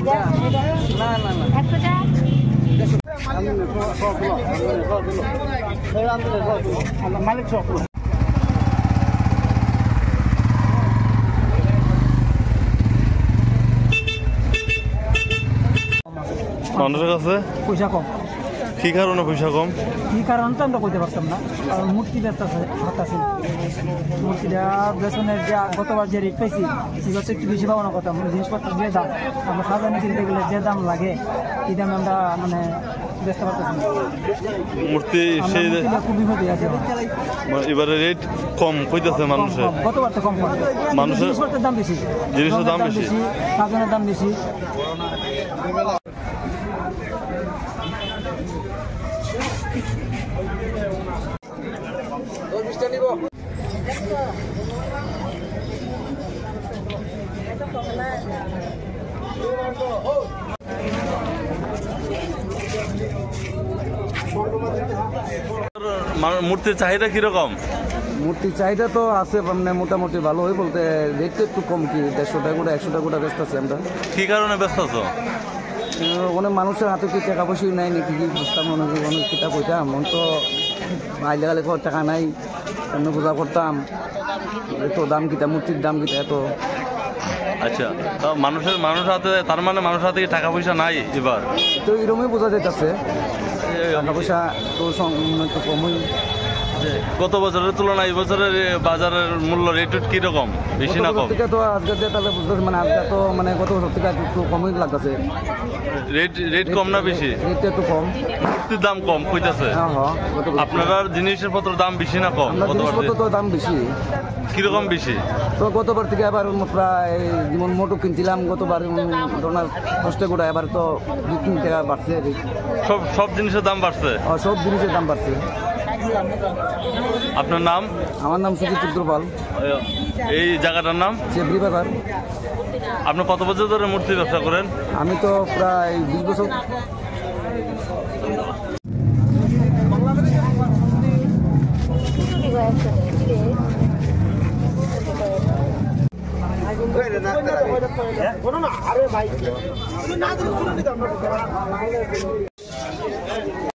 না না না মালিক সব মানুষের কাছে পয়সা কম। কি কারণে পয়সা কম? কি কারণ তো আমরা কইতে পারতাম না, কারণ মূর্তি বেচতেছে হাতাছে মূর্তিটা বেতনের যে গতবার যে রেট পাইছি সেটা একটু বেশি পাবো না কথা। জিনিসপত্র যে দাম আমরা সাজানো কিনতে গেলে যে দাম লাগে এই দামে আমরা মানে বেচতে পারতেছি না। মূর্তি সেই খুব বিপদে আছে, এবারে রেট কম কইতেছে মানুষের। গতবার তো কম করে মানুষের জিনিসপত্রের দাম বেশি, জিনিসের দাম বেশি, সাজানোর দাম বেশি। মূর্তির চাহিদা কিরকম? মূর্তির চাহিদা তো আছে, মানে মোটামুটি ভালো হয় বলতে, রেটটা একটু কম, কি 150 টাকা করে 100 টাকা করে ব্যস্ত আছি আমরা। কি কারণে ব্যস্ত আছো? অনেক মানুষের হাতে কি টাকা পয়সা নাই নাকি কি বুঝতাম, অনেক কিতাব হইতাম মন তো আইলে গালে টাকা নাই, এমনি পূজা করতাম, এত দাম কিতা মূর্তির দাম কিতা এত। আচ্ছা, তো মানুষের হাতে, তার মানে মানুষের হাতে টাকা পয়সা নাই এবার? তো এরকমই বোঝা যাইতেছে, টাকা পয়সা তো একটু কমই। গত বছরের তুলনায় এই বছরের বাজারের মূল্য রেট কিরকম, বেশি না কম? তো আজকে তাহলে বুঝতেছি, মানে আজকে তো মানে গত বছর থেকে একটু কমই লাগতেছে। রেট কম না বেশি? রেটটা একটু কম, মূর্তির দাম কম কইতাছে। আপনারা জিনিসের পত্র দাম বেশি না কম? জিনিসপত্র তো দাম বেশি। কিরকম বেশি? তো গতবার থেকে এবার প্রায় যেমন মোটর কিনছিলাম গতবার ধরনের 10 টাকা, এবার তো 2-3 টাকা বাড়ছে। সব জিনিসের দাম বাড়ছে? সব জিনিসের দাম বাড়ছে। আপনার নাম? আমার নাম সুজিত চন্দ্রপাল। এই জায়গাটার নাম? চেবরি বাজার। আপনি কত বছর ধরে মূর্তি ব্যবসা করেন? আমি তো প্রায় 20 বছর। আরে ভাই